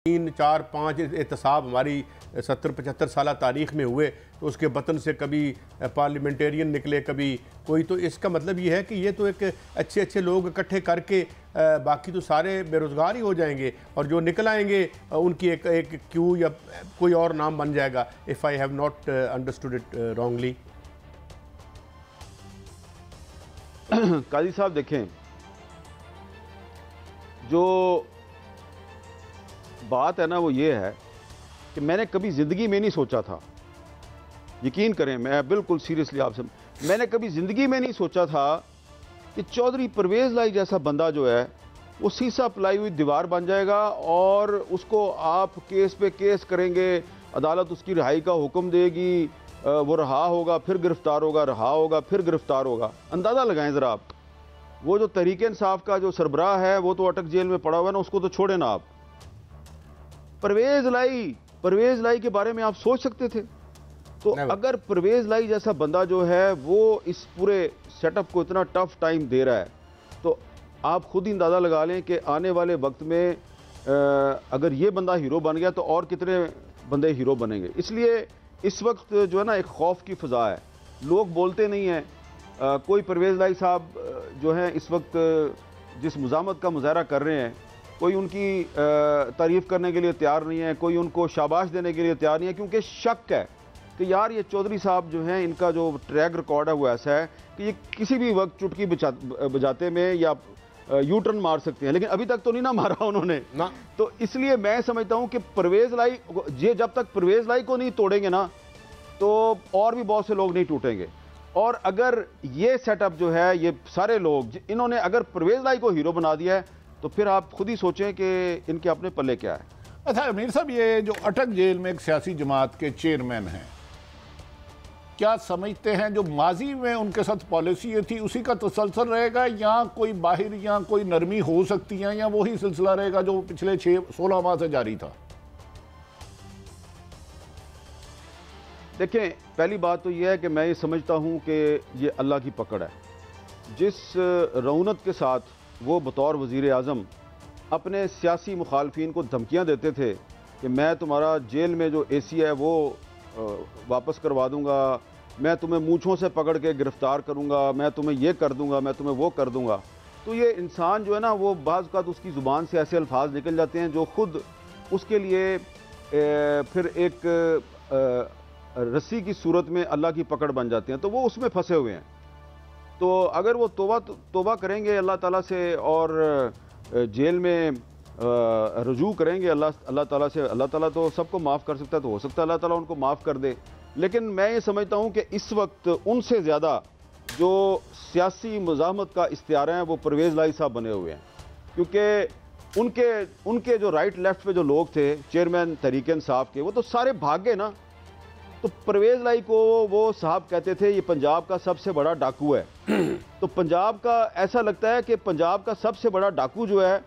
3, 4, 5 एहतसाब हमारी 70-75 साल तारीख़ में हुए, तो उसके बतन से कभी पार्लियामेंटेरियन निकले, कभी कोई। तो इसका मतलब ये है कि ये तो एक अच्छे अच्छे लोग इकट्ठे करके बाकी तो सारे बेरोज़गार ही हो जाएंगे, और जो निकल आएंगे उनकी एक क्यू या कोई और नाम बन जाएगा, if I have not understood it wrongly. Qazi साहब देखें, जो बात है ना वो ये है कि मैंने कभी ज़िंदगी में नहीं सोचा था, यकीन करें, मैं बिल्कुल सीरियसली आपसे, मैंने कभी ज़िंदगी में नहीं सोचा था कि चौधरी परवेज़ लाई जैसा बंदा जो है वो सीसा पलाई हुई दीवार बन जाएगा और उसको आप केस पे केस करेंगे, अदालत उसकी रिहाई का हुक्म देगी, वो रहा होगा फिर गिरफ्तार होगा, रहा होगा फिर गिरफ्तार होगा। अंदाज़ा लगाएं ज़रा आप, वो जो तहरीक इंसाफ का जो सरबराह है वो तो अटक जेल में पड़ा हुआ है ना, उसको तो छोड़े ना आप। परवेज़ लाई के बारे में आप सोच सकते थे? तो अगर परवेज़ लाई जैसा बंदा जो है वो इस पूरे सेटअप को इतना टफ टाइम दे रहा है, तो आप खुद ही अंदाज़ा लगा लें कि आने वाले वक्त में अगर ये बंदा हीरो बन गया तो और कितने बंदे हीरो बनेंगे। इसलिए इस वक्त जो है ना एक खौफ की फ़ज़ा है, लोग बोलते नहीं हैं। कोई परवेज़ लाई साहब जो हैं इस वक्त जिस मुज़ामत का मुज़ाहरा कर रहे हैं, कोई उनकी तारीफ़ करने के लिए तैयार नहीं है, कोई उनको शाबाश देने के लिए तैयार नहीं है, क्योंकि शक है कि यार ये चौधरी साहब जो हैं इनका जो ट्रैक रिकॉर्ड है वो ऐसा है कि ये किसी भी वक्त चुटकी बजाते में या यू टर्न मार सकते हैं, लेकिन अभी तक तो नहीं ना मारा उन्होंने ना। तो इसलिए मैं समझता हूं कि परवेज़ लाई, ये जब तक परवेज़ लाई को नहीं तोड़ेंगे ना तो और भी बहुत से लोग नहीं टूटेंगे। और अगर ये सेटअप जो है, ये सारे लोग इन्होंने अगर परवेज़ लाई को हीरो बना दिया है तो फिर आप खुद ही सोचें कि इनके अपने पल्ले क्या है। अच्छा अमीर साहब, ये जो अटक जेल में एक सियासी जमात के चेयरमैन हैं, क्या समझते हैं जो माजी में उनके साथ पॉलिसी थी उसी का तसलसल रहेगा, या कोई बाहर या कोई नरमी हो सकती है, या वही सिलसिला रहेगा जो पिछले 16 माह से जारी था? देखें, पहली बात तो यह है कि मैं ये समझता हूँ कि ये अल्लाह की पकड़ है। जिस रौनक के साथ वो बतौर वज़ीर आज़म अपने सियासी मुखालफिन को धमकियाँ देते थे कि मैं तुम्हारा जेल में जो एसी है वो वापस करवा दूँगा, मैं तुम्हें मूँछों से पकड़ के गिरफ़्तार करूँगा, मैं तुम्हें ये कर दूँगा, मैं तुम्हें वो कर दूँगा, तो ये इंसान जो है ना वो बाज़ औक़ात उसकी ज़ुबान से ऐसे अल्फाज निकल जाते हैं जो ख़ुद उसके लिए फिर एक रस्सी की सूरत में अल्लाह की पकड़ बन जाते हैं, तो वो उसमें फंसे हुए हैं। तो अगर वो तौबा करेंगे अल्लाह ताला से और जेल में रुजू करेंगे अल्लाह ताला से, अल्लाह ताला तो सबको माफ़ कर सकता है, तो हो सकता है अल्लाह ताला उनको माफ़ कर दे। लेकिन मैं ये समझता हूँ कि इस वक्त उनसे ज़्यादा जो सियासी मुज़ाहमत का इख्तियार हैं वो परवेज़ लाई साहब बने हुए हैं, क्योंकि उनके जो राइट लेफ्ट पे जो लोग थे चेयरमैन तहरीक इंसाफ के, वो तो सारे भाग गए ना। तो परवेज़ लाई को वो साहब कहते थे ये पंजाब का सबसे बड़ा डाकू है। तो पंजाब का ऐसा लगता है कि पंजाब का सबसे बड़ा डाकू जो है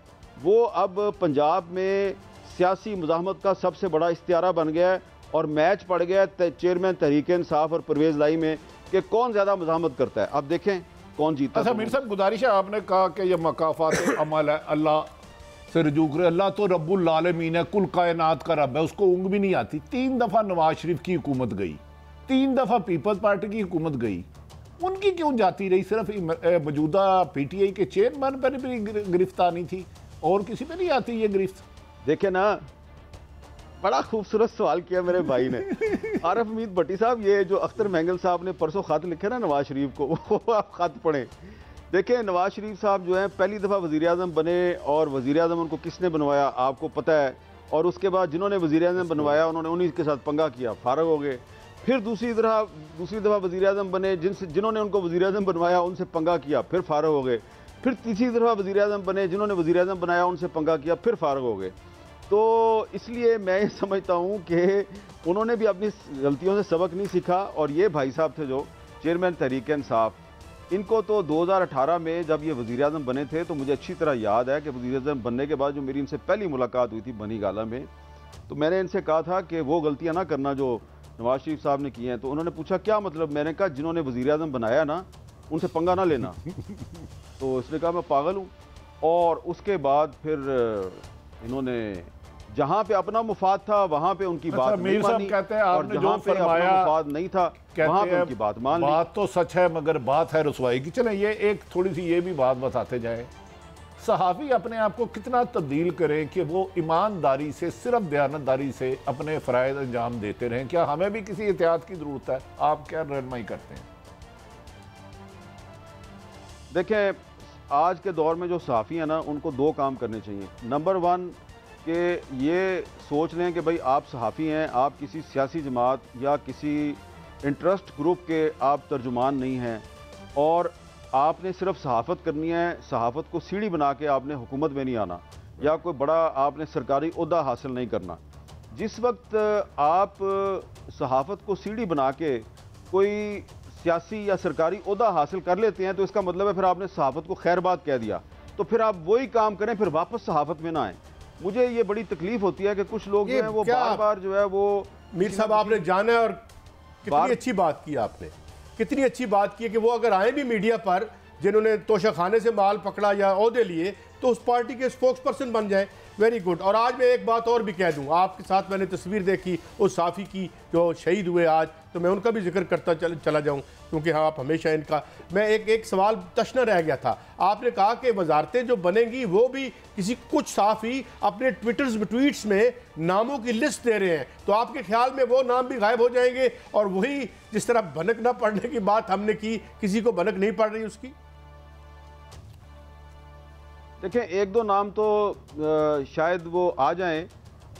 वो अब पंजाब में सियासी मुज़ाहमत का सबसे बड़ा इख्तियारा बन गया है, और मैच पड़ गया है चेयरमैन तहरीक इंसाफ और परवेज़ लाई में कि कौन ज़्यादा मुज़ाहमत करता है। अब देखें कौन जीता। अच्छा मीर साहब, गुजारिश है, आपने कहा कि यह मकाफ़ात अमल है, अल्लाह से रजू करे, अल्लाह तो रब्बुल आलमीन है, कुल कायनात का रब है, उसको ऊँग भी नहीं आती। 3 दफ़ा नवाज शरीफ की हुकूमत गई, 3 दफ़ा पीपल्स पार्टी की हुकूमत गई, उनकी क्यों जाती रही? सिर्फ मौजूदा PTI के चेयरमैन पर भी गिरफ्तार नहीं थी, और किसी पे नहीं आती ये गिरफ्त? देखे ना, बड़ा खूबसूरत सवाल किया मेरे भाई ने। आरिफ हमीद भट्टी साहब, ये जो अख्तर महंगल साहब ने परसों ख़त लिखे ना नवाज शरीफ को, वो आप ख़त पढ़ें। देखें, नवाज शरीफ साहब जो हैं पहली दफ़ा वज़ीर आज़म बने, और वज़ीर आज़म उनको किसने बनवाया आपको पता है, और उसके बाद जिन्होंने वज़ीर आज़म बनवाया उन्होंने उन्हीं के साथ पंगा किया, फारग हो गए। फिर दूसरी दफ़ा वज़ीर आज़म बने, जिन्होंने उनको वज़ीर आज़म बनवाया उनसे पंगा किया, फिर फारग हो गए। फिर तीसरी दफ़ा वज़ीर आज़म बने, जिन्होंने वज़ीर आज़म बनाया उनसे पंगा किया, फिर फारग हो गए। तो इसलिए मैं ये समझता हूँ कि उन्होंने भी अपनी गलतियों से सबक नहीं सीखा। और ये भाई साहब थे जो चेयरमैन तहरीक इंसाफ, इनको तो 2018 में जब ये वज़ीर आज़म बने थे, तो मुझे अच्छी तरह याद है कि वज़ीर आज़म बनने के बाद जो मेरी इनसे पहली मुलाकात हुई थी बनी गाला में, तो मैंने इनसे कहा था कि वो गलतियाँ ना करना जो नवाज शरीफ साहब ने की हैं। तो उन्होंने पूछा क्या मतलब? मैंने कहा जिन्होंने वज़ीर आज़म बनाया ना उनसे पंगा ना लेना। तो इसने कहा मैं पागल हूँ। और उसके बाद फिर इन्होंने जहां पे अपना मुफाद था वहां पे उनकी बात नहीं मानी, कहते हैं और आपने जहां जो पे अपना फरमाया मुफाद नहीं था वहां पे उनकी बात मान ली। बात तो सच है मगर बात है रसवाई की। चलें ये एक थोड़ी सी ये भी बात बताते जाए, सहाफ़ी अपने आप को कितना तब्दील करें कि वो ईमानदारी से, सिर्फ दयानतदारी से अपने फ़राइज़ अंजाम देते रहें? क्या हमें भी किसी एहतियात की ज़रूरत है? आप क्या रहनुमाई करते हैं? देखें, आज के दौर में जो सहाफ़ी हैं ना, उनको दो काम करने चाहिए। नंबर वन कि ये सोच लें कि भाई आप सहाफ़ी हैं, आप किसी सियासी जमात या किसी इंटरेस्ट ग्रुप के आप तर्जुमान नहीं हैं और आपने सिर्फ सहाफ़त करनी है। सहाफ़त को सीढ़ी बना के आपने हुकूमत में नहीं आना या कोई बड़ा आपने सरकारी ओहदा हासिल नहीं करना। जिस वक्त आप सहाफ़त को सीढ़ी बना के कोई सियासी या सरकारी ओहदा हासिल कर लेते हैं तो इसका मतलब है फिर आपने सहाफ़त को खैरबाद कह दिया। तो फिर आप वही काम करें, फिर वापस सहाफ़त में ना आए। मुझे ये बड़ी तकलीफ होती है कि कुछ लोग जो है वो बार बार जो है वो मीर साहब आपने जाना है और कितनी अच्छी बात की आपने, कितनी अच्छी बात की है कि वो अगर आए भी मीडिया पर, जिन्होंने तोशाखाने से माल पकड़ा या ओहदे लिए, तो उस पार्टी के स्पोक्स पर्सन बन जाए। Very good. और आज मैं एक बात और भी कह दूं, आपके साथ मैंने तस्वीर देखी उस साफ़ी की जो शहीद हुए आज, तो मैं उनका भी जिक्र करता चला जाऊं क्योंकि हाँ आप हमेशा इनका। मैं एक सवाल तशना रह गया था, आपने कहा कि वजारतें जो बनेंगी वो भी किसी कुछ साफ़ी अपने ट्वीट्स में नामों की लिस्ट दे रहे हैं, तो आपके ख्याल में वो नाम भी गायब हो जाएंगे और वही जिस तरह भनक न पड़ने की बात हमने की, किसी को भनक नहीं पड़ रही उसकी? देखें, एक दो नाम तो शायद वो आ जाएं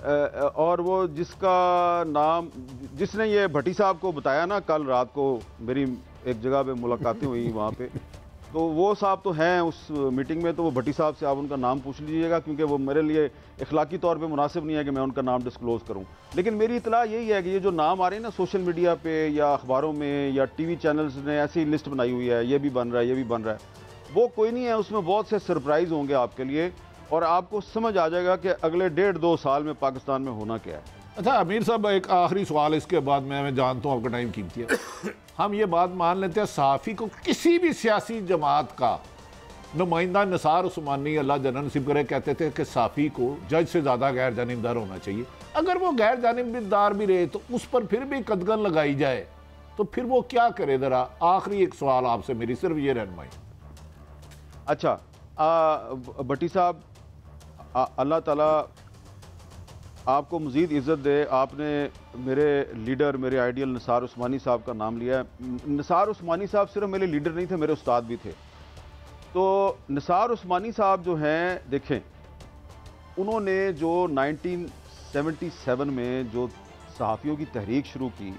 और वो जिसका नाम, जिसने ये भट्टी साहब को बताया ना, कल रात को मेरी एक जगह पे मुलाकातें हुई वहाँ पे, तो वो साहब तो हैं उस मीटिंग में, तो वो भट्टी साहब से आप उनका नाम पूछ लीजिएगा क्योंकि वो मेरे लिए इखलाकी तौर पे मुनासिब नहीं है कि मैं उनका नाम डिस्क्लोज करूँ। लेकिन मेरी इतला यही है कि ये जो नाम आ रहे हैं ना सोशल मीडिया पे या अखबारों में या TV चैनल्स ने ऐसी लिस्ट बनाई हुई है, ये भी बन रहा है, ये भी बन रहा है, वो कोई नहीं है। उसमें बहुत से सरप्राइज होंगे आपके लिए और आपको समझ आ जाएगा कि अगले 1.5-2 साल में पाकिस्तान में होना क्या है। अच्छा अमीर साहब, एक आखिरी सवाल इसके बाद मैं जानता हूँ आपका टाइम कीमती है। हम ये बात मान लेते हैं सहाफ़ी को किसी भी सियासी जमात का नुमाइंदा निसार उस्मानी अल्लाह जन्नत नसीब करे कहते थे कि सहाफ़ी को जज से ज़्यादा गैर जानिबदार होना चाहिए। अगर वो गैर जानिबदार भी रहे तो उस पर फिर भी कदगन लगाई जाए तो फिर वो क्या करे? ज़रा आखिरी एक सवाल आपसे मेरी सिर्फ ये रहनुमाई। अच्छा भट्टी साहब, अल्लाह ताला आपको मज़ीद इज़्ज़त दे। आपने मेरे लीडर, मेरे आइडियल निसार उस्मानी साहब का नाम लिया है। निसार उस्मानी साहब सिर्फ मेरे लीडर नहीं थे, मेरे उस्ताद भी थे। तो निसार उस्मानी साहब जो हैं, देखें, उन्होंने जो 1977 में जो सहाफ़ियों की तहरीक शुरू की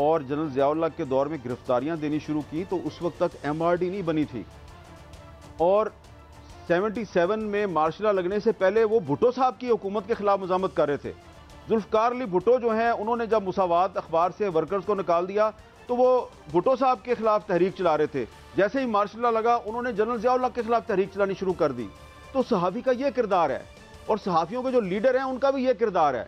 और जनरल ज़ियाउल हक़ के दौर में गिरफ्तारियाँ देनी शुरू की, तो उस वक्त तक MRD नहीं बनी थी और 77 में मार्शल लॉ लगने से पहले वो भुट्टो साहब की हुकूमत के खिलाफ मज़ामत कर रहे थे। जुल्फ़िकार अली भुट्टो जो हैं, उन्होंने जब मुसावात अखबार से वर्कर्स को निकाल दिया तो वो भुट्टो साहब के खिलाफ तहरीक चला रहे थे। जैसे ही मार्शल लॉ लगा, उन्होंने जनरल ज़ियाउल हक़ के खिलाफ तहरीक चलानी शुरू कर दी। तो सहाफ़ी का ये किरदार है और सहाफ़ियों के जो लीडर हैं उनका भी ये किरदार है।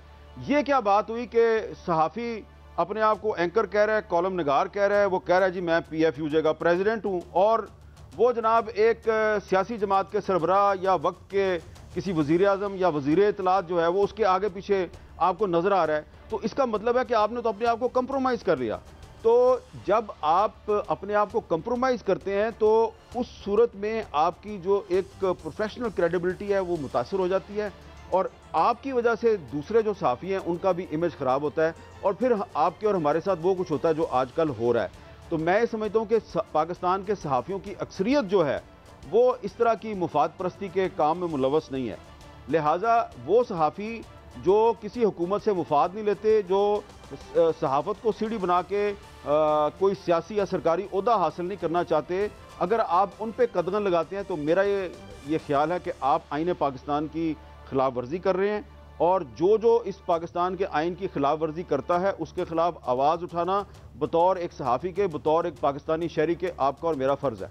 ये क्या बात हुई कि सहाफ़ी अपने आप को एंकर कह रहा है, कॉलम निगार कह रहा है, वो कह रहा है जी मैं PFUJ का प्रेसिडेंट हूँ, और वो जनाब एक सियासी जमात के सरबराह या वक्त के किसी वज़ीर आज़म या वज़ीर इत्तलात जो है वो उसके आगे पीछे आपको नज़र आ रहा है। तो इसका मतलब है कि आपने तो अपने आप को कंप्रोमाइज़ कर लिया। तो जब आप अपने आप को कंप्रोमाइज़ करते हैं तो उस सूरत में आपकी जो एक प्रोफेशनल क्रेडिबिलिटी है वो मुतासर हो जाती है और आपकी वजह से दूसरे जो सहाफ़ी हैं उनका भी इमेज ख़राब होता है और फिर आपके और हमारे साथ वो कुछ होता है जो आजकल हो रहा है। तो मैं समझता हूँ कि पाकिस्तान के सहाफ़ियों की अक्सरियत जो है वो इस तरह की मुफाद परस्ती के काम में मुलव्वस नहीं है। लिहाजा वो सहाफ़ी जो किसी हुकूमत से मुफाद नहीं लेते, जो सहाफ़त को सीढ़ी बना के कोई सियासी या सरकारी ओहदा हासिल नहीं करना चाहते, अगर आप उन पे कदगन लगाते हैं तो मेरा ये ख्याल है कि आप आईन पाकिस्तान की खिलाफ वर्जी कर रहे हैं और जो इस पाकिस्तान के आइन की खिलाफ वर्जी करता है उसके खिलाफ आवाज़ उठाना बतौर एक सहाफ़ी के, बतौर एक पाकिस्तानी शहरी के आपका और मेरा फ़र्ज़ है।